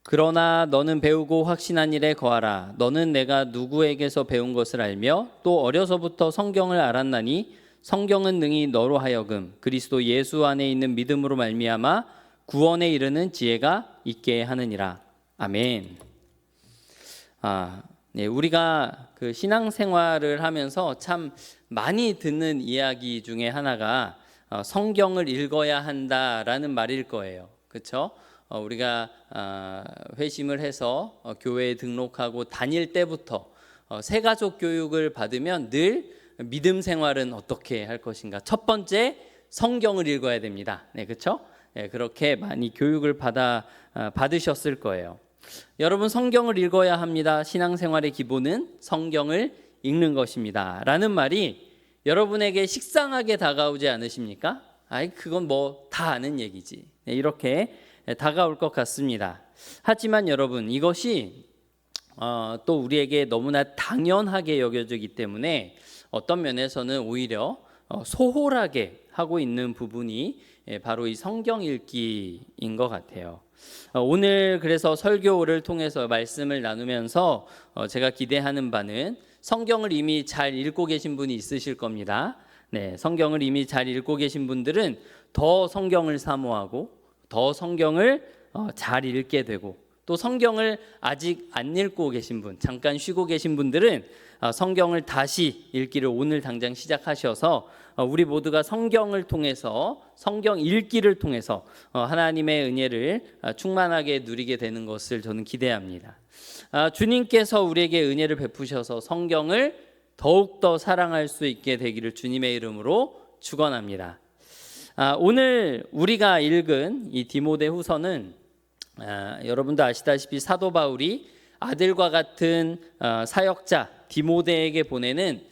그러나 너는 배우고 확신한 일에 거하라. 너는 내가 누구에게서 배운 것을 알며 또 어려서부터 성경을 알았나니 성경은 능히 너로 하여금 그리스도 예수 안에 있는 믿음으로 말미암아 구원에 이르는 지혜가 있게 하느니라. 아멘. 우리가 그 신앙생활을 하면서 참 많이 듣는 이야기 중에 하나가 성경을 읽어야 한다라는 말일 거예요. 그렇죠? 우리가 회심을 해서 교회에 등록하고 다닐 때부터 새가족 교육을 받으면 늘 믿음 생활은 어떻게 할 것인가. 첫 번째, 성경을 읽어야 됩니다. 네, 그렇죠? 네, 그렇게 많이 교육을 받으셨을 거예요. 여러분, 성경을 읽어야 합니다. 신앙생활의 기본은 성경을 읽는 것입니다. 라는 말이 여러분에게 식상하게 다가오지 않으십니까? 그건 뭐 다 아는 얘기지. 네, 이렇게 다가올 것 같습니다. 하지만 여러분, 이것이 또 우리에게 너무나 당연하게 여겨지기 때문에 어떤 면에서는 오히려 소홀하게 하고 있는 부분이 바로 이 성경 읽기인 것 같아요. 오늘 그래서 설교를 통해서 말씀을 나누면서 제가 기대하는 바는 성경을 이미 잘 읽고 계신 분이 있으실 겁니다. 네, 성경을 이미 잘 읽고 계신 분들은 더 성경을 사모하고 더 성경을 잘 읽게 되고, 또 성경을 아직 안 읽고 계신 분, 잠깐 쉬고 계신 분들은 성경을 다시 읽기를 오늘 당장 시작하셔서 우리 모두가 성경을 통해서, 성경 읽기를 통해서 하나님의 은혜를 충만하게 누리게 되는 것을 저는 기대합니다. 주님께서 우리에게 은혜를 베푸셔서 성경을 더욱더 사랑할 수 있게 되기를 주님의 이름으로 축원합니다. 오늘 우리가 읽은 이 디모데후서는 여러분도 아시다시피 사도 바울이 아들과 같은 사역자 디모데에게 보내는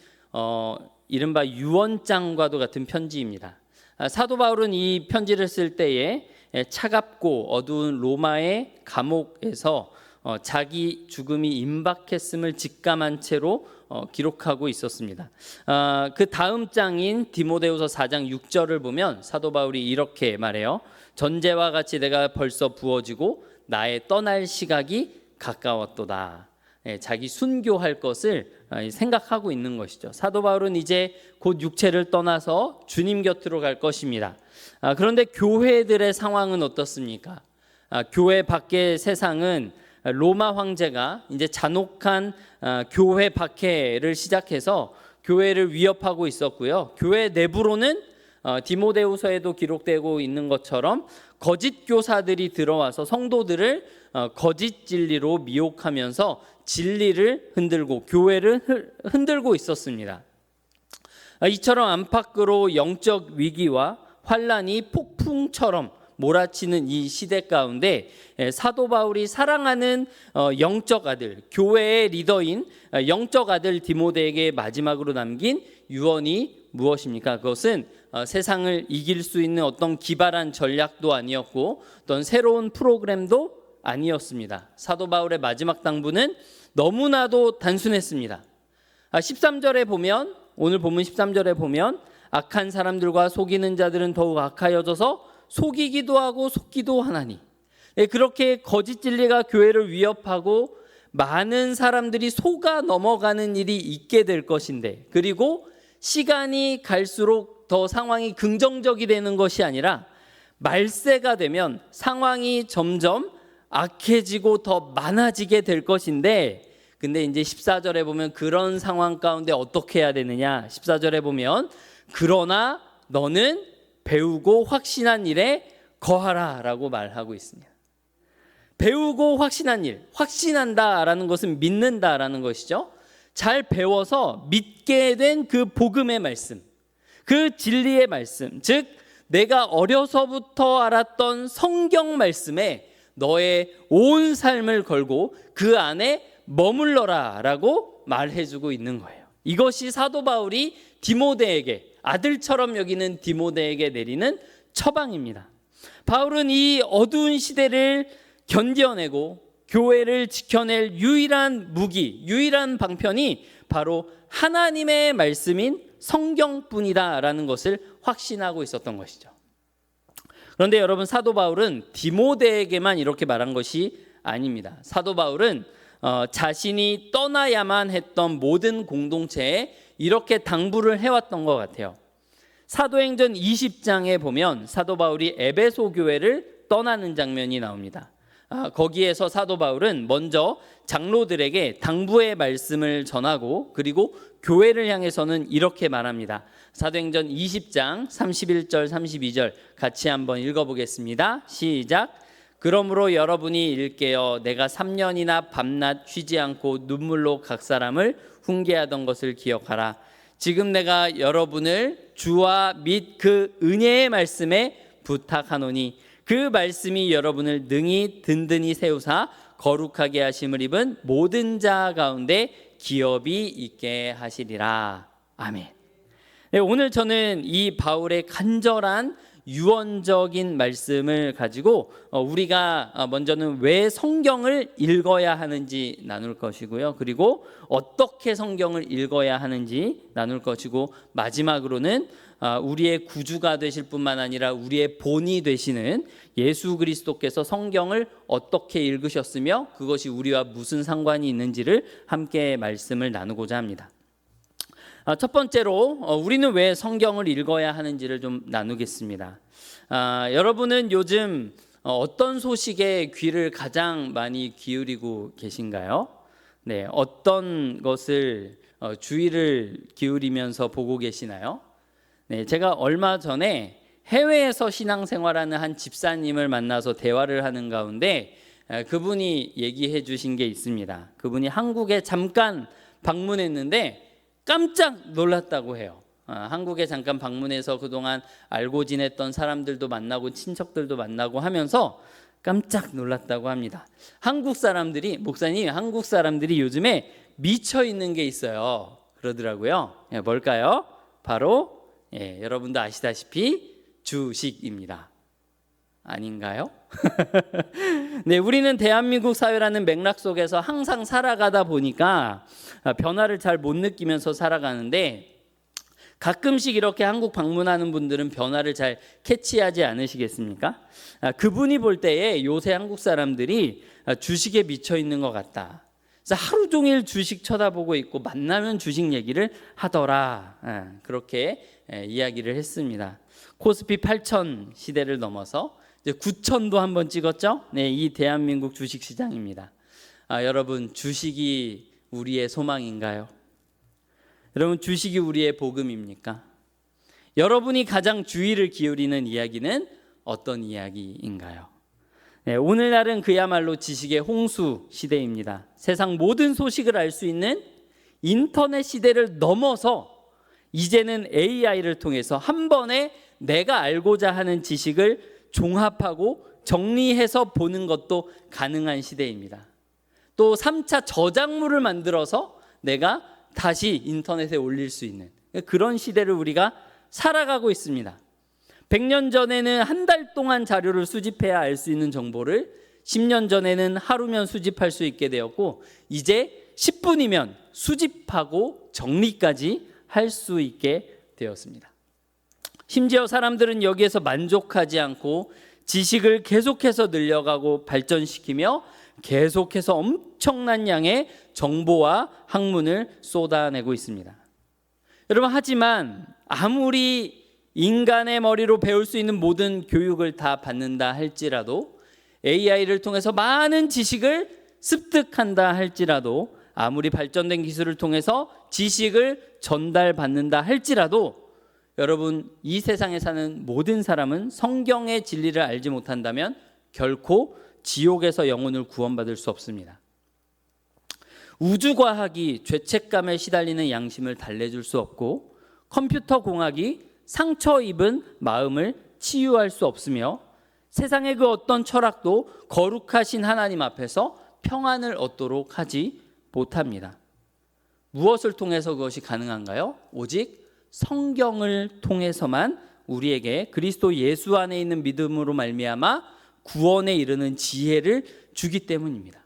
이른바 유언장과도 같은 편지입니다. 사도 바울은 이 편지를 쓸 때에 차갑고 어두운 로마의 감옥에서 자기 죽음이 임박했음을 직감한 채로 기록하고 있었습니다. 그 다음 장인 디모데후서 4장 6절을 보면 사도 바울이 이렇게 말해요. 전제와 같이 내가 벌써 부어지고 나의 떠날 시각이 가까웠도다. 자기 순교할 것을 생각하고 있는 것이죠. 사도 바울은 이제 곧 육체를 떠나서 주님 곁으로 갈 것입니다. 그런데 교회들의 상황은 어떻습니까? 교회 밖의 세상은 로마 황제가 이제 잔혹한 교회 박해를 시작해서 교회를 위협하고 있었고요. 교회 내부로는 디모데후서에도 기록되고 있는 것처럼 거짓 교사들이 들어와서 성도들을 거짓 진리로 미혹하면서 진리를 흔들고 교회를 흔들고 있었습니다. 이처럼 안팎으로 영적 위기와 환란이 폭풍처럼 몰아치는 이 시대 가운데 사도 바울이 사랑하는 영적 아들, 교회의 리더인 영적 아들 디모데에게 마지막으로 남긴 유언이 무엇입니까? 그것은 세상을 이길 수 있는 어떤 기발한 전략도 아니었고 어떤 새로운 프로그램도 아니었습니다. 사도 바울의 마지막 당부는 너무나도 단순했습니다. 13절에 보면, 오늘 본문 13절에 보면 악한 사람들과 속이는 자들은 더욱 악하여져서 속이기도 하고 속기도 하나니, 그렇게 거짓 진리가 교회를 위협하고 많은 사람들이 속아 넘어가는 일이 있게 될 것인데, 그리고 시간이 갈수록 더 상황이 긍정적이 되는 것이 아니라 말세가 되면 상황이 점점 악해지고 더 많아지게 될 것인데, 근데 이제 14절에 보면 그런 상황 가운데 어떻게 해야 되느냐? 14절에 보면 그러나 너는 배우고 확신한 일에 거하라 라고 말하고 있습니다. 배우고 확신한 일, 확신한다라는 것은 믿는다라는 것이죠. 잘 배워서 믿게 된 그 복음의 말씀, 그 진리의 말씀, 즉 내가 어려서부터 알았던 성경 말씀에 너의 온 삶을 걸고 그 안에 머물러라 라고 말해주고 있는 거예요. 이것이 사도 바울이 디모데에게, 아들처럼 여기는 디모데에게 내리는 처방입니다. 바울은 이 어두운 시대를 견뎌내고 교회를 지켜낼 유일한 무기, 유일한 방편이 바로 하나님의 말씀인 성경뿐이다라는 것을 확신하고 있었던 것이죠. 그런데 여러분, 사도 바울은 디모데에게만 이렇게 말한 것이 아닙니다. 사도 바울은 자신이 떠나야만 했던 모든 공동체에 이렇게 당부를 해왔던 것 같아요. 사도행전 20장에 보면 사도 바울이 에베소 교회를 떠나는 장면이 나옵니다. 거기에서 사도 바울은 먼저 장로들에게 당부의 말씀을 전하고 그리고 교회를 향해서는 이렇게 말합니다. 사도행전 20장 31절 32절 같이 한번 읽어보겠습니다. 시작. 그러므로 여러분이 일깨어 내가 3년이나 밤낮 쉬지 않고 눈물로 각 사람을 훈계하던 것을 기억하라. 지금 내가 여러분을 주와 및 그 은혜의 말씀에 부탁하노니 그 말씀이 여러분을 능히 든든히 세우사 거룩하게 하심을 입은 모든 자 가운데 기업이 있게 하시리라. 아멘. 네, 오늘 저는 이 바울의 간절한 유언적인 말씀을 가지고 우리가 먼저는 왜 성경을 읽어야 하는지 나눌 것이고요. 그리고 어떻게 성경을 읽어야 하는지 나눌 것이고 마지막으로는 우리의 구주가 되실 뿐만 아니라 우리의 본이 되시는 예수 그리스도께서 성경을 어떻게 읽으셨으며 그것이 우리와 무슨 상관이 있는지를 함께 말씀을 나누고자 합니다. 첫 번째로 우리는 왜 성경을 읽어야 하는지를 좀 나누겠습니다. 여러분은 요즘 어떤 소식에 귀를 가장 많이 기울이고 계신가요? 네, 어떤 것을 주의를 기울이면서 보고 계시나요? 네, 제가 얼마 전에 해외에서 신앙생활하는 한 집사님을 만나서 대화를 하는 가운데 그분이 얘기해 주신 게 있습니다. 그분이 한국에 잠깐 방문했는데 깜짝 놀랐다고 해요. 한국에 잠깐 방문해서 그동안 알고 지냈던 사람들도 만나고 친척들도 만나고 하면서 깜짝 놀랐다고 합니다. 한국 사람들이, 목사님, 한국 사람들이 요즘에 미쳐 있는 게 있어요. 그러더라고요. 뭘까요? 바로 여러분도 아시다시피 주식입니다. 아닌가요? 네, 우리는 대한민국 사회라는 맥락 속에서 항상 살아가다 보니까 변화를 잘 못 느끼면서 살아가는데 가끔씩 이렇게 한국 방문하는 분들은 변화를 잘 캐치하지 않으시겠습니까? 그분이 볼 때에 요새 한국 사람들이 주식에 미쳐 있는 것 같다. 그래서 하루 종일 주식 쳐다보고 있고 만나면 주식 얘기를 하더라. 그렇게 이야기를 했습니다. 코스피 8,000 시대를 넘어서 이제 9,000도 한번 찍었죠. 네, 이 대한민국 주식시장입니다. 여러분, 주식이 우리의 소망인가요? 여러분, 주식이 우리의 복음입니까? 여러분이 가장 주의를 기울이는 이야기는 어떤 이야기인가요? 네, 오늘날은 그야말로 지식의 홍수 시대입니다. 세상 모든 소식을 알 수 있는 인터넷 시대를 넘어서 이제는 AI를 통해서 한 번에 내가 알고자 하는 지식을 종합하고 정리해서 보는 것도 가능한 시대입니다. 또 3차 저작물을 만들어서 내가 다시 인터넷에 올릴 수 있는 그런 시대를 우리가 살아가고 있습니다. 100년 전에는 한 달 동안 자료를 수집해야 알 수 있는 정보를 10년 전에는 하루면 수집할 수 있게 되었고 이제 10분이면 수집하고 정리까지 할 수 있게 되었습니다. 심지어 사람들은 여기에서 만족하지 않고 지식을 계속해서 늘려가고 발전시키며 계속해서 엄청난 양의 정보와 학문을 쏟아내고 있습니다. 여러분, 하지만 아무리 인간의 머리로 배울 수 있는 모든 교육을 다 받는다 할지라도 AI를 통해서 많은 지식을 습득한다 할지라도 아무리 발전된 기술을 통해서 지식을 전달받는다 할지라도 여러분, 이 세상에 사는 모든 사람은 성경의 진리를 알지 못한다면 결코 지옥에서 영혼을 구원받을 수 없습니다. 우주과학이 죄책감에 시달리는 양심을 달래줄 수 없고 컴퓨터 공학이 상처 입은 마음을 치유할 수 없으며 세상의 그 어떤 철학도 거룩하신 하나님 앞에서 평안을 얻도록 하지 못합니다. 무엇을 통해서 그것이 가능한가요? 오직 성경을 통해서만 우리에게 그리스도 예수 안에 있는 믿음으로 말미암아 구원에 이르는 지혜를 주기 때문입니다.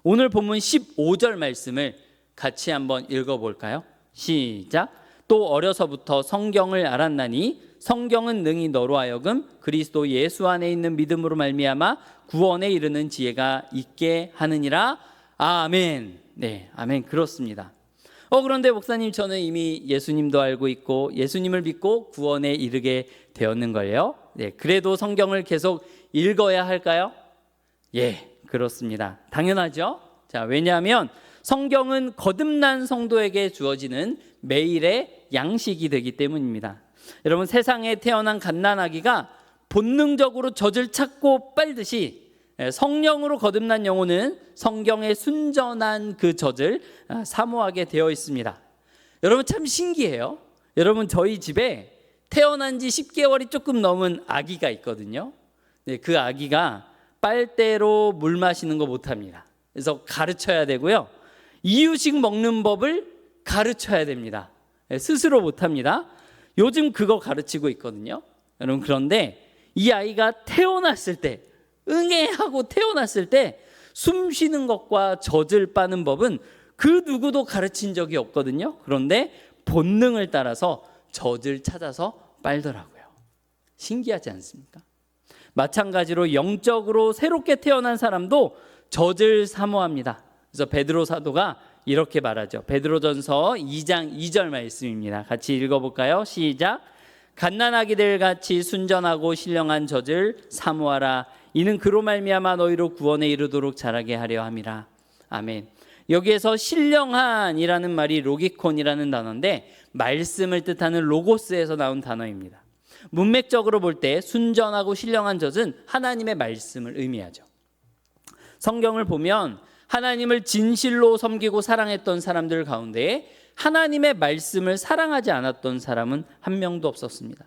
오늘 본문 15절 말씀을 같이 한번 읽어볼까요? 시작. 또 어려서부터 성경을 알았나니 성경은 능히 너로 하여금 그리스도 예수 안에 있는 믿음으로 말미암아 구원에 이르는 지혜가 있게 하느니라. 아멘. 네, 아멘. 그렇습니다. 그런데 목사님, 저는 이미 예수님도 알고 있고 예수님을 믿고 구원에 이르게 되었는걸요. 네, 그래도 성경을 계속 읽어야 할까요? 예, 그렇습니다. 당연하죠. 자, 왜냐하면 성경은 거듭난 성도에게 주어지는 매일의 양식이 되기 때문입니다. 여러분, 세상에 태어난 갓난아기가 본능적으로 젖을 찾고 빨듯이 성령으로 거듭난 영혼은 성경에 순전한 그 젖을 사모하게 되어 있습니다. 여러분, 참 신기해요. 여러분, 저희 집에 태어난 지 10개월이 조금 넘은 아기가 있거든요. 네, 그 아기가 빨대로 물 마시는 거 못합니다. 그래서 가르쳐야 되고요. 이유식 먹는 법을 가르쳐야 됩니다. 스스로 못합니다. 요즘 그거 가르치고 있거든요. 여러분, 그런데 이 아이가 태어났을 때, 응애 하고 태어났을 때 숨 쉬는 것과 젖을 빠는 법은 그 누구도 가르친 적이 없거든요. 그런데 본능을 따라서 젖을 찾아서 빨더라고요. 신기하지 않습니까? 마찬가지로 영적으로 새롭게 태어난 사람도 젖을 사모합니다. 그래서 베드로 사도가 이렇게 말하죠. 베드로전서 2장 2절 말씀입니다. 같이 읽어볼까요? 시작. 갓난아기들 같이 순전하고 신령한 젖을 사모하라. 이는 그로 말미암아 너희로 구원에 이르도록 자라게 하려 함이라. 아멘. 여기에서 신령한이라는 말이 로기콘이라는 단어인데 말씀을 뜻하는 로고스에서 나온 단어입니다. 문맥적으로 볼 때 순전하고 신령한 젖은 하나님의 말씀을 의미하죠. 성경을 보면 하나님을 진실로 섬기고 사랑했던 사람들 가운데 하나님의 말씀을 사랑하지 않았던 사람은 한 명도 없었습니다.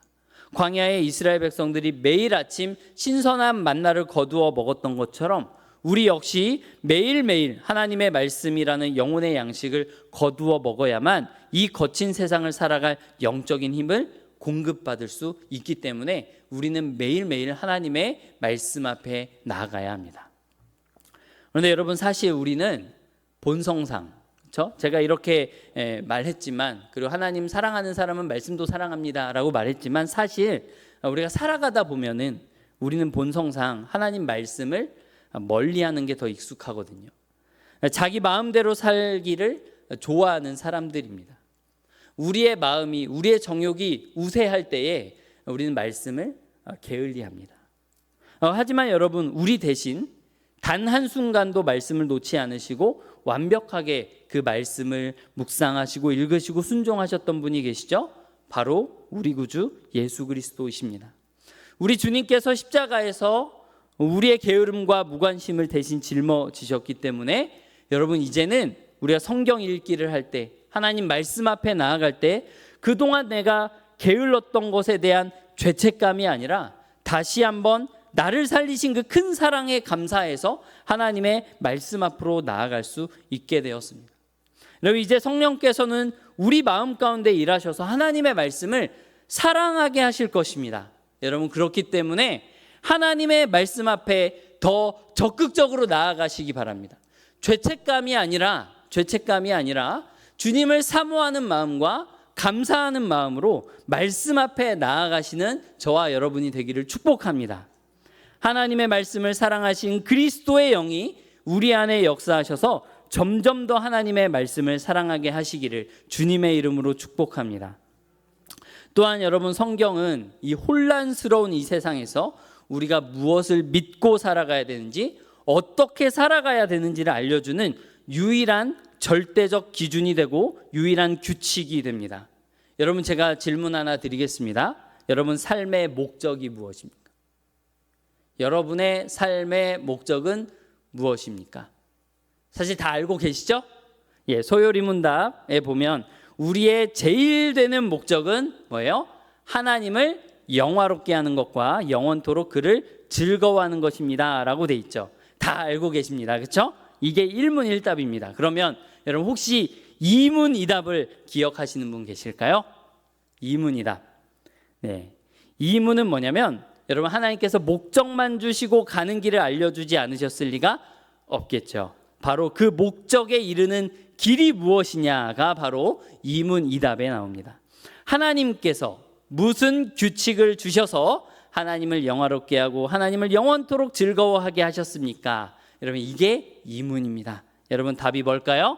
광야의 이스라엘 백성들이 매일 아침 신선한 만나를 거두어 먹었던 것처럼 우리 역시 매일매일 하나님의 말씀이라는 영혼의 양식을 거두어 먹어야만 이 거친 세상을 살아갈 영적인 힘을 공급받을 수 있기 때문에 우리는 매일매일 하나님의 말씀 앞에 나아가야 합니다. 그런데 여러분, 사실 우리는 본성상, 그렇죠? 제가 이렇게 말했지만, 그리고 하나님 사랑하는 사람은 말씀도 사랑합니다 라고 말했지만, 사실 우리가 살아가다 보면은 우리는 본성상 하나님 말씀을 멀리하는 게 더 익숙하거든요. 자기 마음대로 살기를 좋아하는 사람들입니다. 우리의 마음이, 우리의 정욕이 우세할 때에 우리는 말씀을 게을리합니다. 하지만 여러분, 우리 대신 단 한순간도 말씀을 놓지 않으시고 완벽하게 그 말씀을 묵상하시고 읽으시고 순종하셨던 분이 계시죠? 바로 우리 구주 예수 그리스도이십니다. 우리 주님께서 십자가에서 우리의 게으름과 무관심을 대신 짊어지셨기 때문에 여러분, 이제는 우리가 성경 읽기를 할 때, 하나님 말씀 앞에 나아갈 때 그동안 내가 게을렀던 것에 대한 죄책감이 아니라 다시 한번 나를 살리신 그 큰 사랑에 감사해서 하나님의 말씀 앞으로 나아갈 수 있게 되었습니다. 여러분, 이제 성령께서는 우리 마음 가운데 일하셔서 하나님의 말씀을 사랑하게 하실 것입니다. 여러분, 그렇기 때문에 하나님의 말씀 앞에 더 적극적으로 나아가시기 바랍니다. 죄책감이 아니라 주님을 사모하는 마음과 감사하는 마음으로 말씀 앞에 나아가시는 저와 여러분이 되기를 축복합니다. 하나님의 말씀을 사랑하신 그리스도의 영이 우리 안에 역사하셔서 점점 더 하나님의 말씀을 사랑하게 하시기를 주님의 이름으로 축복합니다. 또한 여러분, 성경은 이 혼란스러운 이 세상에서 우리가 무엇을 믿고 살아가야 되는지, 어떻게 살아가야 되는지를 알려주는 유일한 절대적 기준이 되고 유일한 규칙이 됩니다. 여러분, 제가 질문 하나 드리겠습니다. 여러분, 삶의 목적이 무엇입니까? 여러분의 삶의 목적은 무엇입니까? 사실 다 알고 계시죠? 예, 소요리문답에 보면 우리의 제일 되는 목적은 뭐예요? 하나님을 영화롭게 하는 것과 영원토록 그를 즐거워하는 것입니다 라고 돼 있죠. 다 알고 계십니다. 그렇죠? 이게 일문일답입니다. 그러면 여러분, 혹시 이문이답을 기억하시는 분 계실까요? 이문이답. 네, 이문은 뭐냐면 여러분, 하나님께서 목적만 주시고 가는 길을 알려주지 않으셨을 리가 없겠죠. 바로 그 목적에 이르는 길이 무엇이냐가 바로 이문이답에 나옵니다. 하나님께서 무슨 규칙을 주셔서 하나님을 영화롭게 하고 하나님을 영원토록 즐거워하게 하셨습니까? 여러분, 이게 이문입니다. 여러분, 답이 뭘까요?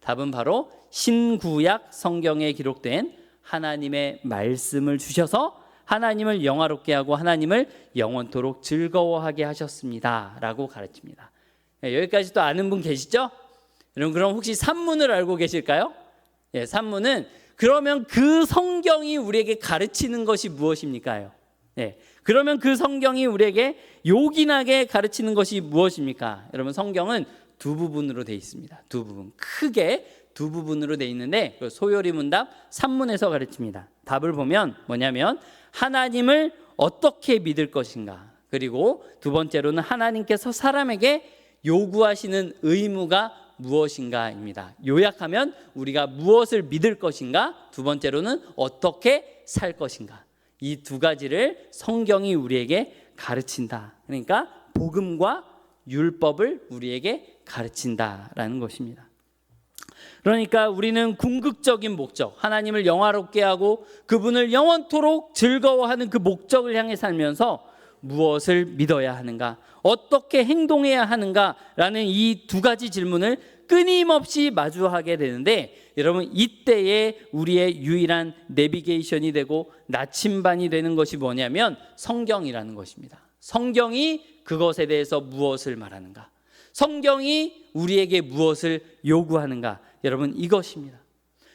답은 바로 신구약 성경에 기록된 하나님의 말씀을 주셔서 하나님을 영화롭게 하고 하나님을 영원토록 즐거워하게 하셨습니다 라고 가르칩니다. 여기까지 또 아는 분 계시죠? 여러분, 그럼 혹시 산문을 알고 계실까요? 산문은 그러면 그 성경이 우리에게 가르치는 것이 무엇입니까? 그러면 그 성경이 우리에게 요긴하게 가르치는 것이 무엇입니까? 여러분, 성경은 두 부분으로 되어 있습니다. 두 부분, 크게 두 부분으로 되어 있는데 소요리 문답 산문에서 가르칩니다. 답을 보면 뭐냐면 하나님을 어떻게 믿을 것인가, 그리고 두 번째로는 하나님께서 사람에게 요구하시는 의무가 무엇인가입니다. 요약하면 우리가 무엇을 믿을 것인가, 두 번째로는 어떻게 살 것인가, 이 두 가지를 성경이 우리에게 가르친다. 그러니까 복음과 율법을 우리에게 가르친다라는 것입니다. 그러니까 우리는 궁극적인 목적, 하나님을 영화롭게 하고 그분을 영원토록 즐거워하는 그 목적을 향해 살면서 무엇을 믿어야 하는가, 어떻게 행동해야 하는가라는 이 두 가지 질문을 끊임없이 마주하게 되는데, 여러분, 이때에 우리의 유일한 내비게이션이 되고 나침반이 되는 것이 뭐냐면 성경이라는 것입니다. 성경이 그것에 대해서 무엇을 말하는가, 성경이 우리에게 무엇을 요구하는가, 여러분, 이것입니다.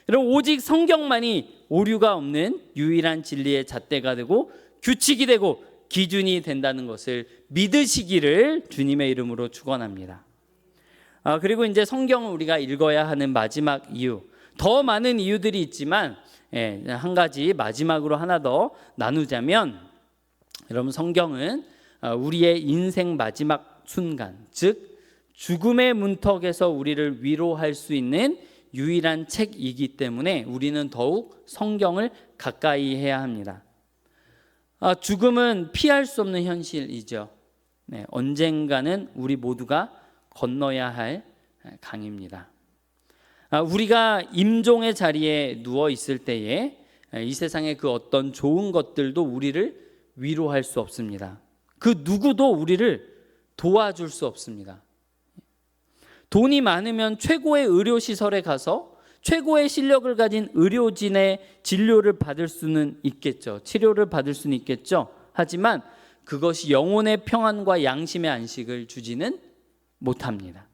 여러분, 오직 성경만이 오류가 없는 유일한 진리의 잣대가 되고 규칙이 되고 기준이 된다는 것을 믿으시기를 주님의 이름으로 축원합니다. 그리고 이제 성경을 우리가 읽어야 하는 마지막 이유, 더 많은 이유들이 있지만 한 가지 마지막으로 하나 더 나누자면, 여러분, 성경은 우리의 인생 마지막 순간, 즉 죽음의 문턱에서 우리를 위로할 수 있는 유일한 책이기 때문에 우리는 더욱 성경을 가까이 해야 합니다. 죽음은 피할 수 없는 현실이죠. 언젠가는 우리 모두가 건너야 할 강입니다. 우리가 임종의 자리에 누워 있을 때에 이 세상의 그 어떤 좋은 것들도 우리를 위로할 수 없습니다. 그 누구도 우리를 도와줄 수 없습니다. 돈이 많으면 최고의 의료시설에 가서 최고의 실력을 가진 의료진의 진료를 받을 수는 있겠죠. 치료를 받을 수는 있겠죠. 하지만 그것이 영혼의 평안과 양심의 안식을 주지는 못합니다.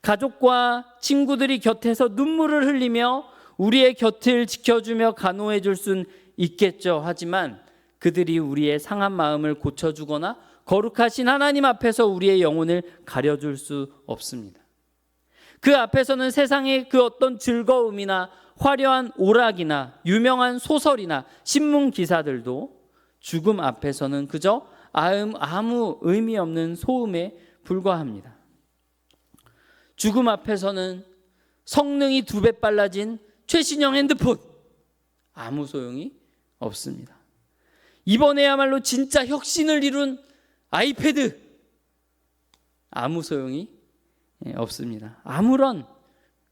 가족과 친구들이 곁에서 눈물을 흘리며 우리의 곁을 지켜주며 간호해 줄 수는 있겠죠. 하지만 그들이 우리의 상한 마음을 고쳐주거나 거룩하신 하나님 앞에서 우리의 영혼을 가려줄 수 없습니다. 그 앞에서는 세상의 그 어떤 즐거움이나 화려한 오락이나 유명한 소설이나 신문 기사들도 죽음 앞에서는 그저 아무 의미 없는 소음에 불과합니다. 죽음 앞에서는 성능이 2배 빨라진 최신형 핸드폰, 아무 소용이 없습니다. 이번에야말로 진짜 혁신을 이룬 아이패드, 아무 소용이 없습니다. 아무런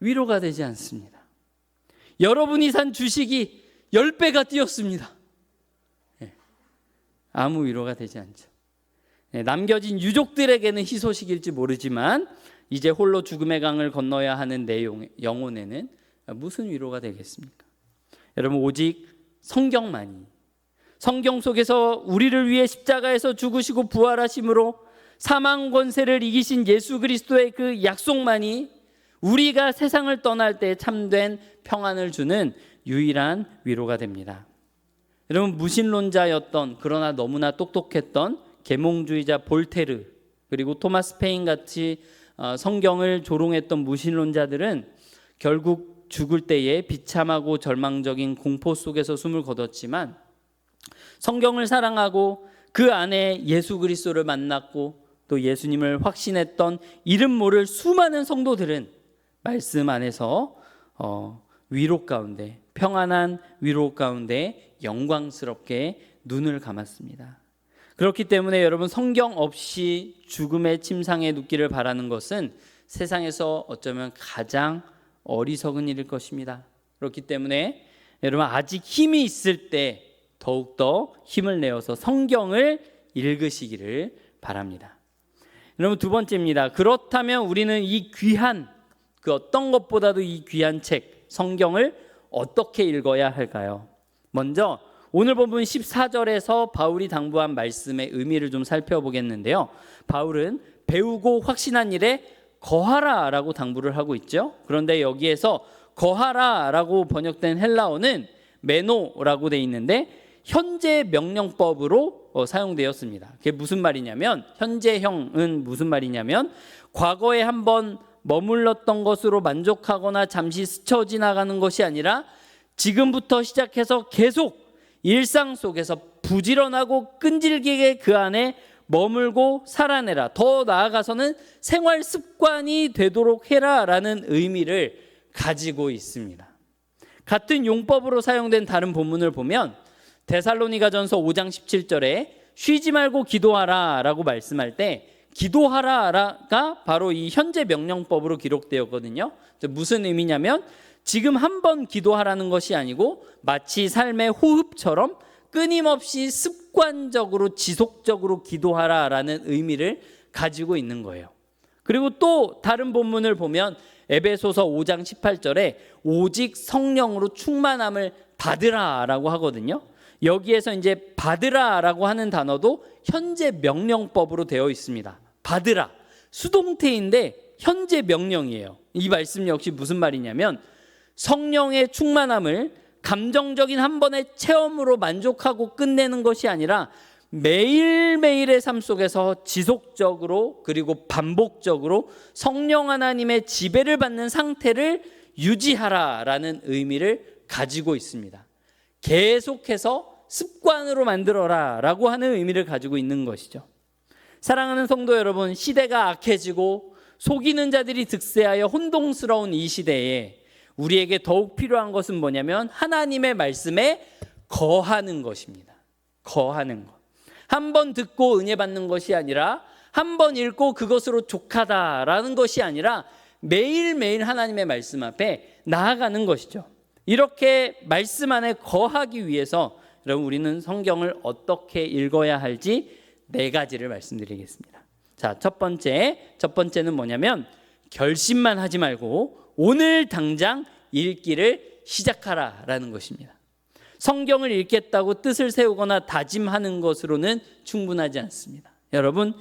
위로가 되지 않습니다. 여러분이 산 주식이 10배가 뛰었습니다. 아무 위로가 되지 않죠. 남겨진 유족들에게는 희소식일지 모르지만 이제 홀로 죽음의 강을 건너야 하는 내 영혼에는 무슨 위로가 되겠습니까? 여러분, 오직 성경만이, 성경 속에서 우리를 위해 십자가에서 죽으시고 부활하심으로 사망 권세를 이기신 예수 그리스도의 그 약속만이 우리가 세상을 떠날 때 참된 평안을 주는 유일한 위로가 됩니다. 여러분, 무신론자였던 그러나 너무나 똑똑했던 계몽주의자 볼테르, 그리고 토마스 페인 같이 성경을 조롱했던 무신론자들은 결국 죽을 때에 비참하고 절망적인 공포 속에서 숨을 거뒀지만 성경을 사랑하고 그 안에 예수 그리스도를 만났고 또 예수님을 확신했던 이름 모를 수많은 성도들은 말씀 안에서 위로 가운데, 평안한 위로 가운데 영광스럽게 눈을 감았습니다. 그렇기 때문에 여러분, 성경 없이 죽음의 침상에 눕기를 바라는 것은 세상에서 어쩌면 가장 어리석은 일일 것입니다. 그렇기 때문에 여러분, 아직 힘이 있을 때 더욱더 힘을 내어서 성경을 읽으시기를 바랍니다. 여러분, 두 번째입니다. 그렇다면 우리는 이 귀한, 그 어떤 것보다도 이 귀한 책 성경을 어떻게 읽어야 할까요? 먼저 오늘 본문 14절에서 바울이 당부한 말씀의 의미를 좀 살펴보겠는데요. 바울은 배우고 확신한 일에 거하라 라고 당부를 하고 있죠. 그런데 여기에서 거하라 라고 번역된 헬라어는 메노라고 되어 있는데 현재 명령법으로 사용되었습니다. 그게 무슨 말이냐면, 현재형은 무슨 말이냐면 과거에 한번 머물렀던 것으로 만족하거나 잠시 스쳐 지나가는 것이 아니라 지금부터 시작해서 계속 일상 속에서 부지런하고 끈질기게 그 안에 머물고 살아내라. 더 나아가서는 생활 습관이 되도록 해라 라는 의미를 가지고 있습니다. 같은 용법으로 사용된 다른 본문을 보면 데살로니가전서 5장 17절에 쉬지 말고 기도하라 라고 말씀할 때 기도하라가 바로 이 현재 명령법으로 기록되었거든요. 무슨 의미냐면 지금 한 번 기도하라는 것이 아니고 마치 삶의 호흡처럼 끊임없이 습관적으로 지속적으로 기도하라라는 의미를 가지고 있는 거예요. 그리고 또 다른 본문을 보면 에베소서 5장 18절에 오직 성령으로 충만함을 받으라라고 하거든요. 여기에서 이제 받으라라고 하는 단어도 현재 명령법으로 되어 있습니다. 받으라, 수동태인데 현재 명령이에요. 이 말씀 역시 무슨 말이냐면 성령의 충만함을 감정적인 한 번의 체험으로 만족하고 끝내는 것이 아니라 매일매일의 삶 속에서 지속적으로 그리고 반복적으로 성령 하나님의 지배를 받는 상태를 유지하라라는 의미를 가지고 있습니다. 계속해서 습관으로 만들어라라고 하는 의미를 가지고 있는 것이죠. 사랑하는 성도 여러분, 시대가 악해지고 속이는 자들이 득세하여 혼동스러운 이 시대에 우리에게 더욱 필요한 것은 뭐냐면 하나님의 말씀에 거하는 것입니다. 거하는 것. 한 번 듣고 은혜 받는 것이 아니라 한 번 읽고 그것으로 족하다라는 것이 아니라 매일매일 하나님의 말씀 앞에 나아가는 것이죠. 이렇게 말씀 안에 거하기 위해서 여러분, 우리는 성경을 어떻게 읽어야 할지 4가지를 말씀드리겠습니다. 자, 첫 번째는 뭐냐면 결심만 하지 말고 오늘 당장 읽기를 시작하라라는 것입니다. 성경을 읽겠다고 뜻을 세우거나 다짐하는 것으로는 충분하지 않습니다. 여러분,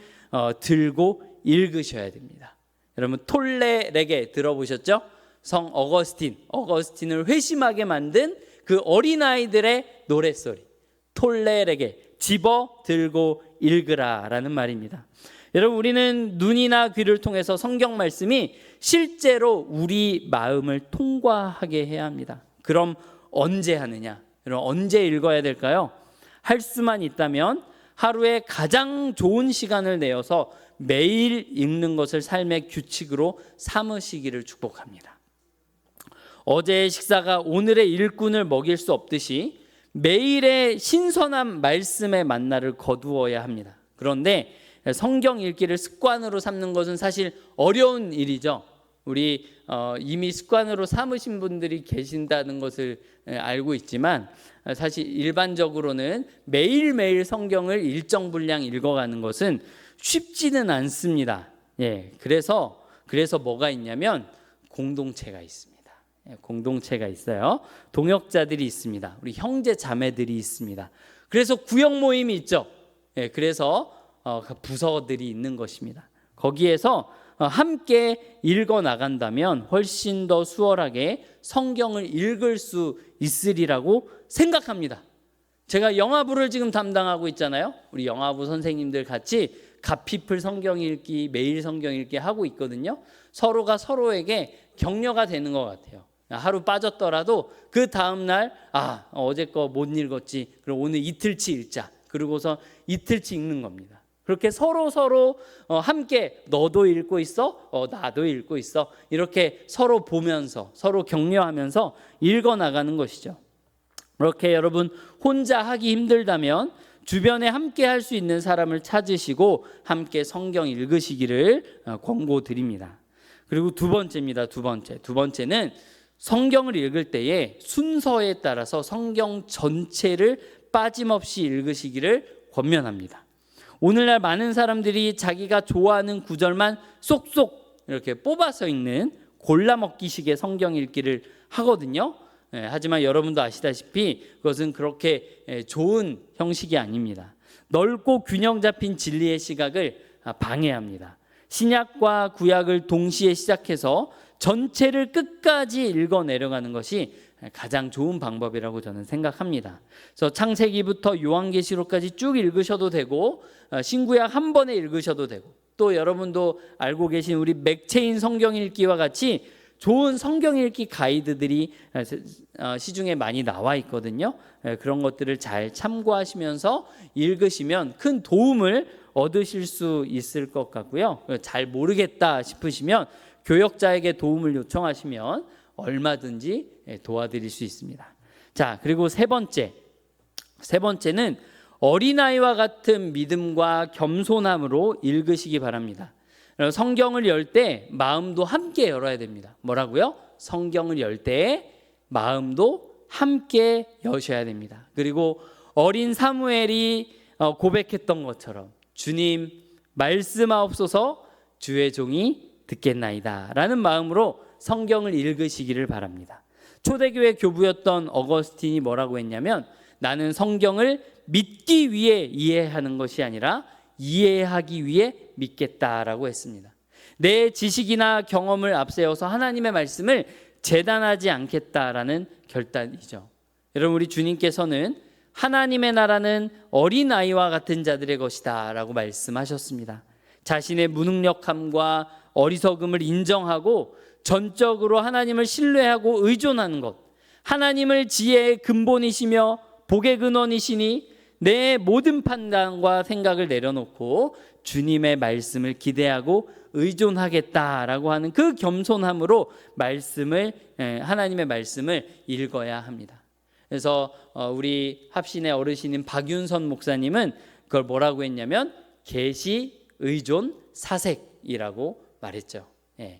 들고 읽으셔야 됩니다. 여러분, 톨레레게 들어보셨죠? 성 어거스틴을 회심하게 만든 그 어린아이들의 노랫소리, 톨레레게, 집어 들고 읽으라라는 말입니다. 여러분, 우리는 눈이나 귀를 통해서 성경 말씀이 실제로 우리 마음을 통과하게 해야 합니다. 그럼 언제 하느냐? 여러분, 언제 읽어야 될까요? 할 수만 있다면 하루에 가장 좋은 시간을 내어서 매일 읽는 것을 삶의 규칙으로 삼으시기를 축복합니다. 어제의 식사가 오늘의 일꾼을 먹일 수 없듯이 매일의 신선한 말씀의 만나를 거두어야 합니다. 그런데 성경 읽기를 습관으로 삼는 것은 사실 어려운 일이죠. 우리 이미 습관으로 삼으신 분들이 계신다는 것을 알고 있지만 사실 일반적으로는 매일매일 성경을 일정 분량 읽어가는 것은 쉽지는 않습니다. 예, 그래서 뭐가 있냐면 공동체가 있습니다. 공동체가 있어요. 동역자들이 있습니다. 우리 형제 자매들이 있습니다. 그래서 구역 모임이 있죠. 예, 그래서 부서들이 있는 것입니다. 거기에서 함께 읽어 나간다면 훨씬 더 수월하게 성경을 읽을 수 있으리라고 생각합니다. 제가 영화부를 지금 담당하고 있잖아요. 우리 영화부 선생님들 같이 갓피플 성경 읽기, 매일 성경 읽기 하고 있거든요. 서로가 서로에게 격려가 되는 것 같아요. 하루 빠졌더라도 그 다음날 어제 거 못 읽었지, 그럼 오늘 이틀치 읽자. 그러고서 이틀치 읽는 겁니다. 그렇게 서로 함께 너도 읽고 있어, 나도 읽고 있어, 이렇게 서로 보면서 서로 격려하면서 읽어나가는 것이죠. 그렇게 여러분, 혼자 하기 힘들다면 주변에 함께 할 수 있는 사람을 찾으시고 함께 성경 읽으시기를 권고드립니다. 그리고 두 번째는 성경을 읽을 때에 순서에 따라서 성경 전체를 빠짐없이 읽으시기를 권면합니다. 오늘날 많은 사람들이 자기가 좋아하는 구절만 쏙쏙 이렇게 뽑아서 읽는 골라먹기식의 성경 읽기를 하거든요. 하지만 여러분도 아시다시피 그것은 그렇게 좋은 형식이 아닙니다. 넓고 균형 잡힌 진리의 시각을 방해합니다. 신약과 구약을 동시에 시작해서 전체를 끝까지 읽어 내려가는 것이 가장 좋은 방법이라고 저는 생각합니다. 그래서 창세기부터 요한계시록까지 쭉 읽으셔도 되고 신구약 한 번에 읽으셔도 되고 또 여러분도 알고 계신 우리 맥체인 성경 읽기와 같이 좋은 성경 읽기 가이드들이 시중에 많이 나와 있거든요. 그런 것들을 잘 참고하시면서 읽으시면 큰 도움을 얻으실 수 있을 것 같고요. 잘 모르겠다 싶으시면 교역자에게 도움을 요청하시면 얼마든지 도와드릴 수 있습니다. 자, 그리고 세 번째는 어린아이와 같은 믿음과 겸손함으로 읽으시기 바랍니다. 성경을 열 때 마음도 함께 열어야 됩니다. 뭐라고요? 성경을 열 때 마음도 함께 여셔야 됩니다. 그리고 어린 사무엘이 고백했던 것처럼 주님 말씀하옵소서 주의 종이 듣겠나이다 라는 마음으로 성경을 읽으시기를 바랍니다. 초대교회 교부였던 어거스틴이 뭐라고 했냐면 나는 성경을 믿기 위해 이해하는 것이 아니라 이해하기 위해 믿겠다라고 했습니다. 내 지식이나 경험을 앞세워서 하나님의 말씀을 재단하지 않겠다라는 결단이죠. 여러분, 우리 주님께서는 하나님의 나라는 어린아이와 같은 자들의 것이다 라고 말씀하셨습니다. 자신의 무능력함과 어리석음을 인정하고 전적으로 하나님을 신뢰하고 의존하는 것, 하나님을 지혜의 근본이시며 복의 근원이시니 내 모든 판단과 생각을 내려놓고 주님의 말씀을 기대하고 의존하겠다라고 하는 그 겸손함으로 하나님의 말씀을 읽어야 합니다. 그래서 우리 합신의 어르신인 박윤선 목사님은 그걸 뭐라고 했냐면 계시 의존 사색이라고 말했죠.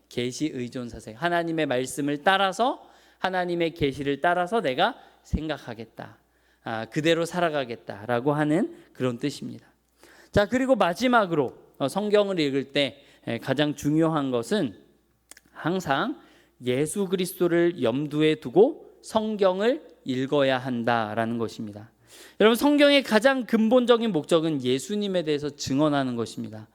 계시 의존 사색. 하나님의 말씀을 따라서 하나님의 계시를 따라서 내가 생각하겠다. 그대로 살아가겠다라고 하는 그런 뜻입니다. 자, 그리고 마지막으로 성경을 읽을 때 가장 중요한 것은 항상 예수 그리스도를 염두에 두고 성경을 읽어야 한다라는 것입니다. 여러분, 성경의 가장 근본적인 목적은 예수님에 대해서 증언하는 것입니다.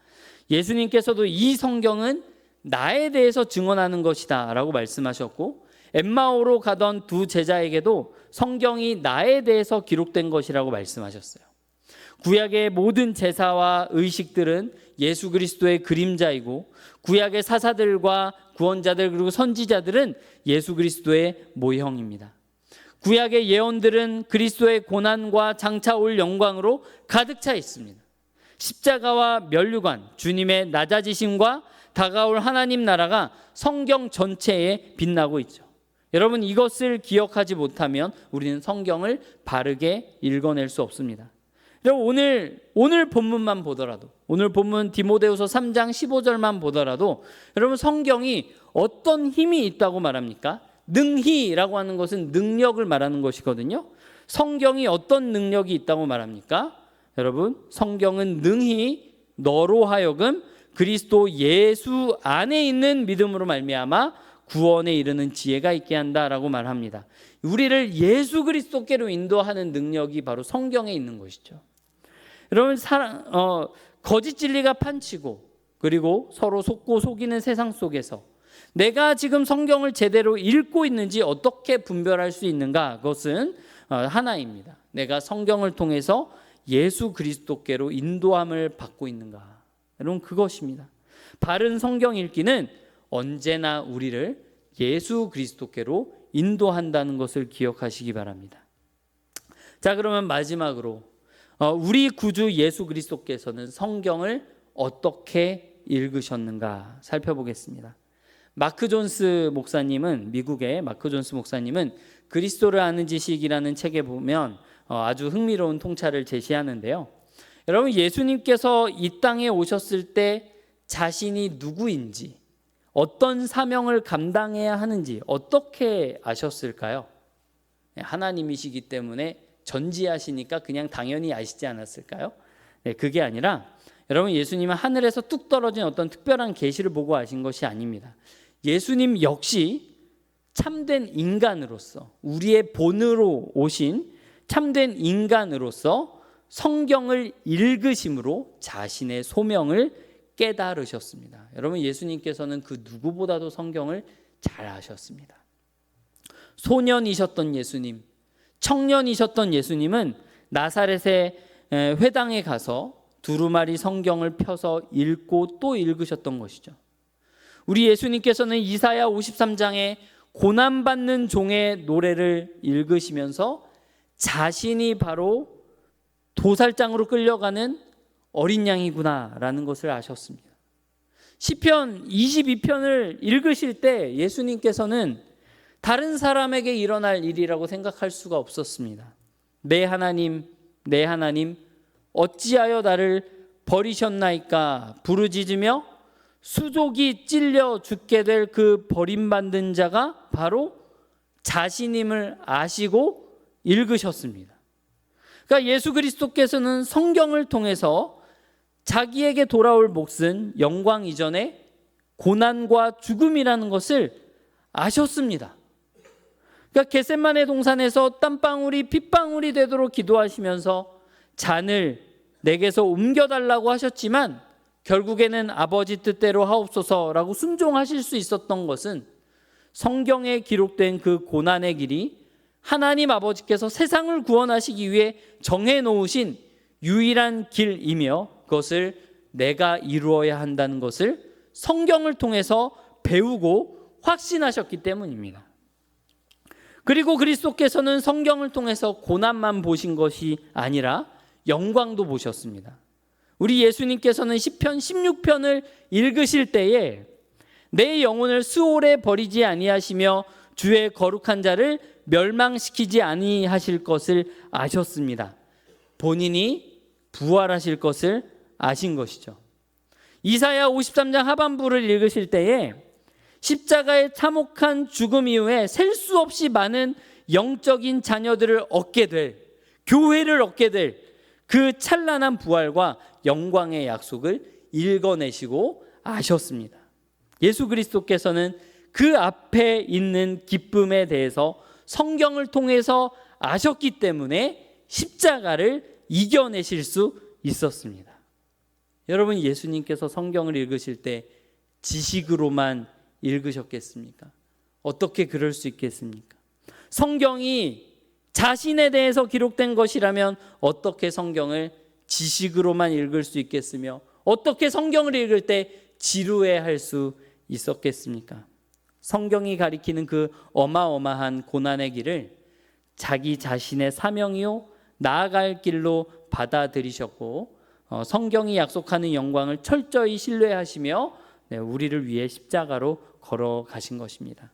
예수님께서도 이 성경은 나에 대해서 증언하는 것이다 라고 말씀하셨고, 엠마오로 가던 두 제자에게도 성경이 나에 대해서 기록된 것이라고 말씀하셨어요. 구약의 모든 제사와 의식들은 예수 그리스도의 그림자이고, 구약의 사사들과 구원자들 그리고 선지자들은 예수 그리스도의 모형입니다. 구약의 예언들은 그리스도의 고난과 장차 올 영광으로 가득 차 있습니다. 십자가와 면류관, 주님의 낮아지심과 다가올 하나님 나라가 성경 전체에 빛나고 있죠. 여러분, 이것을 기억하지 못하면 우리는 성경을 바르게 읽어낼 수 없습니다. 여러분, 오늘 본문만 보더라도, 오늘 본문 디모데후서 3장 15절만 보더라도 여러분, 성경이 어떤 힘이 있다고 말합니까? 능히라고 하는 것은 능력을 말하는 것이거든요. 성경이 어떤 능력이 있다고 말합니까? 여러분, 성경은 능히 너로 하여금 그리스도 예수 안에 있는 믿음으로 말미암아 구원에 이르는 지혜가 있게 한다라고 말합니다. 우리를 예수 그리스도께로 인도하는 능력이 바로 성경에 있는 것이죠. 여러분, 거짓 진리가 판치고 그리고 서로 속고 속이는 세상 속에서 내가 지금 성경을 제대로 읽고 있는지 어떻게 분별할 수 있는가? 그것은 하나입니다. 내가 성경을 통해서 예수 그리스도께로 인도함을 받고 있는가? 여러분, 그것입니다. 바른 성경 읽기는 언제나 우리를 예수 그리스도께로 인도한다는 것을 기억하시기 바랍니다. 자, 그러면 마지막으로 우리 구주 예수 그리스도께서는 성경을 어떻게 읽으셨는가 살펴보겠습니다. 미국의 마크 존스 목사님은 그리스도를 아는 지식이라는 책에 보면 아주 흥미로운 통찰을 제시하는데요. 여러분, 예수님께서 이 땅에 오셨을 때 자신이 누구인지, 어떤 사명을 감당해야 하는지 어떻게 아셨을까요? 하나님이시기 때문에 전지하시니까 그냥 당연히 아시지 않았을까요? 네, 그게 아니라 여러분, 예수님은 하늘에서 뚝 떨어진 어떤 특별한 계시를 보고 아신 것이 아닙니다. 예수님 역시 참된 인간으로서, 우리의 본으로 오신 참된 인간으로서 성경을 읽으심으로 자신의 소명을 깨달으셨습니다. 여러분, 예수님께서는 그 누구보다도 성경을 잘 아셨습니다. 소년이셨던 예수님, 청년이셨던 예수님은 나사렛의 회당에 가서 두루마리 성경을 펴서 읽고 또 읽으셨던 것이죠. 우리 예수님께서는 이사야 53장에 고난받는 종의 노래를 읽으시면서 자신이 바로 도살장으로 끌려가는 어린 양이구나라는 것을 아셨습니다. 시편 22편을 읽으실 때 예수님께서는 다른 사람에게 일어날 일이라고 생각할 수가 없었습니다. 내 하나님, 내 하나님, 어찌하여 나를 버리셨나이까 부르짖으며 수족이 찔려 죽게 될 그 버림받는 자가 바로 자신임을 아시고 읽으셨습니다. 그러니까 예수 그리스도께서는 성경을 통해서 자기에게 돌아올 몫은 영광 이전에 고난과 죽음이라는 것을 아셨습니다. 그러니까 겟세마네 동산에서 땀방울이 핏방울이 되도록 기도하시면서 잔을 내게서 옮겨달라고 하셨지만 결국에는 아버지 뜻대로 하옵소서라고 순종하실 수 있었던 것은 성경에 기록된 그 고난의 길이 하나님 아버지께서 세상을 구원하시기 위해 정해놓으신 유일한 길이며 그것을 내가 이루어야 한다는 것을 성경을 통해서 배우고 확신하셨기 때문입니다. 그리고 그리스도께서는 성경을 통해서 고난만 보신 것이 아니라 영광도 보셨습니다. 우리 예수님께서는 시편 16편을 읽으실 때에 내 영혼을 스올에 버리지 아니하시며 주의 거룩한 자를 멸망시키지 아니하실 것을 아셨습니다. 본인이 부활하실 것을 아신 것이죠. 이사야 53장 하반부를 읽으실 때에 십자가의 참혹한 죽음 이후에 셀 수 없이 많은 영적인 자녀들을 얻게 될, 교회를 얻게 될 그 찬란한 부활과 영광의 약속을 읽어내시고 아셨습니다. 예수 그리스도께서는 그 앞에 있는 기쁨에 대해서 성경을 통해서 아셨기 때문에 십자가를 이겨내실 수 있었습니다. 여러분, 예수님께서 성경을 읽으실 때 지식으로만 읽으셨겠습니까? 어떻게 그럴 수 있겠습니까? 성경이 자신에 대해서 기록된 것이라면 어떻게 성경을 지식으로만 읽을 수 있겠으며 어떻게 성경을 읽을 때 지루해할 수 있었겠습니까? 성경이 가리키는 그 어마어마한 고난의 길을 자기 자신의 사명이요 나아갈 길로 받아들이셨고 성경이 약속하는 영광을 철저히 신뢰하시며 우리를 위해 십자가로 걸어가신 것입니다.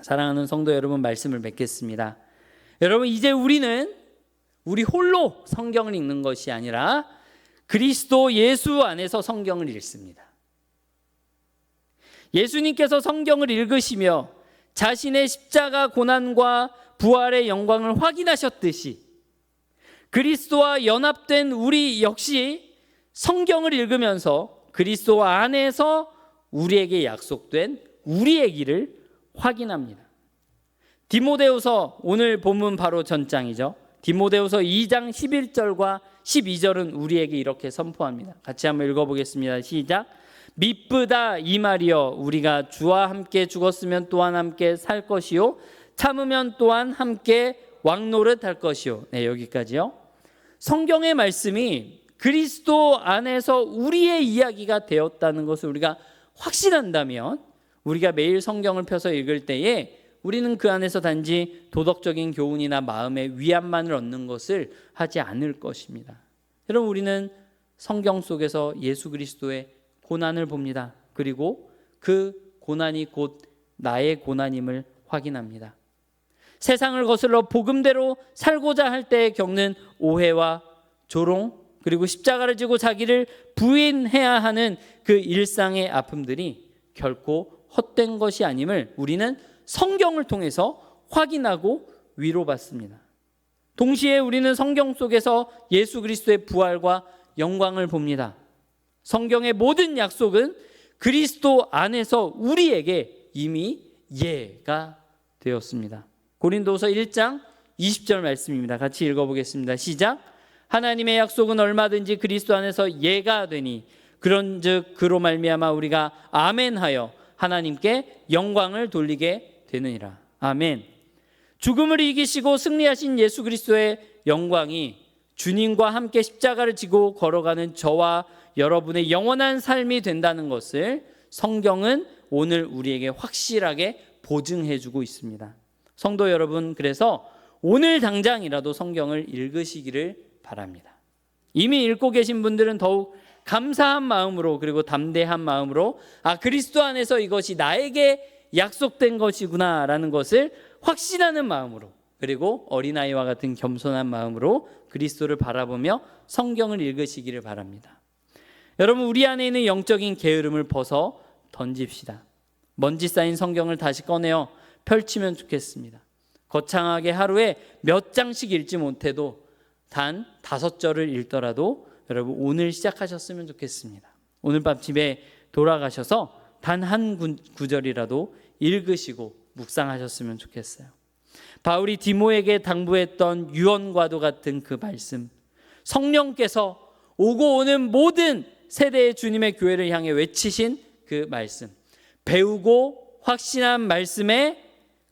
사랑하는 성도 여러분, 말씀을 맺겠습니다. 여러분, 이제 우리는 우리 홀로 성경을 읽는 것이 아니라 그리스도 예수 안에서 성경을 읽습니다. 예수님께서 성경을 읽으시며 자신의 십자가 고난과 부활의 영광을 확인하셨듯이 그리스도와 연합된 우리 역시 성경을 읽으면서 그리스도 안에서 우리에게 약속된 우리의 길을 확인합니다. 디모데후서, 오늘 본문 바로 전장이죠. 디모데후서 2장 11절과 12절은 우리에게 이렇게 선포합니다. 같이 한번 읽어보겠습니다. 시작. 미쁘다 이 말이여, 우리가 주와 함께 죽었으면 또한 함께 살 것이요 참으면 또한 함께 왕노릇할 것이요. 네, 여기까지요. 성경의 말씀이 그리스도 안에서 우리의 이야기가 되었다는 것을 우리가 확신한다면 우리가 매일 성경을 펴서 읽을 때에 우리는 그 안에서 단지 도덕적인 교훈이나 마음의 위안만을 얻는 것을 하지 않을 것입니다. 여러분, 우리는 성경 속에서 예수 그리스도의 고난을 봅니다. 그리고 그 고난이 곧 나의 고난임을 확인합니다. 세상을 거슬러 복음대로 살고자 할 때 겪는 오해와 조롱, 그리고 십자가를 지고 자기를 부인해야 하는 그 일상의 아픔들이 결코 헛된 것이 아님을 우리는 성경을 통해서 확인하고 위로받습니다. 동시에 우리는 성경 속에서 예수 그리스도의 부활과 영광을 봅니다. 성경의 모든 약속은 그리스도 안에서 우리에게 이미 예가 되었습니다. 고린도서 1장 20절 말씀입니다. 같이 읽어보겠습니다. 시작. 하나님의 약속은 얼마든지 그리스도 안에서 예가 되니 그런즉 그로 말미암아 우리가 아멘하여 하나님께 영광을 돌리게 되느니라. 아멘. 죽음을 이기시고 승리하신 예수 그리스도의 영광이 주님과 함께 십자가를 지고 걸어가는 저와 여러분의 영원한 삶이 된다는 것을 성경은 오늘 우리에게 확실하게 보증해주고 있습니다. 성도 여러분, 그래서 오늘 당장이라도 성경을 읽으시기를 바랍니다. 이미 읽고 계신 분들은 더욱 감사한 마음으로, 그리고 담대한 마음으로 그리스도 안에서 이것이 나에게 약속된 것이구나 라는 것을 확신하는 마음으로, 그리고 어린아이와 같은 겸손한 마음으로 그리스도를 바라보며 성경을 읽으시기를 바랍니다. 여러분, 우리 안에 있는 영적인 게으름을 벗어 던집시다. 먼지 쌓인 성경을 다시 꺼내어 펼치면 좋겠습니다. 거창하게 하루에 몇 장씩 읽지 못해도 단 5절을 읽더라도 여러분 오늘 시작하셨으면 좋겠습니다. 오늘 밤 집에 돌아가셔서 단 한 구절이라도 읽으시고 묵상하셨으면 좋겠어요. 바울이 디모에게 당부했던 유언과도 같은 그 말씀, 성령께서 오고 오는 모든 세대의 주님의 교회를 향해 외치신 그 말씀, 배우고 확신한 말씀에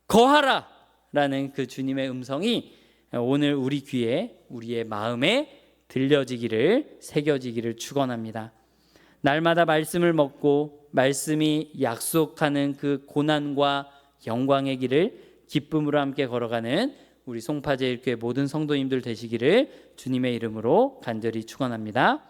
거하라 라는 그 주님의 음성이 오늘 우리 귀에, 우리의 마음에 들려지기를, 새겨지기를 축원합니다. 날마다 말씀을 먹고 말씀이 약속하는 그 고난과 영광의 길을 기쁨으로 함께 걸어가는 우리 송파제일교회 모든 성도님들 되시기를 주님의 이름으로 간절히 축원합니다.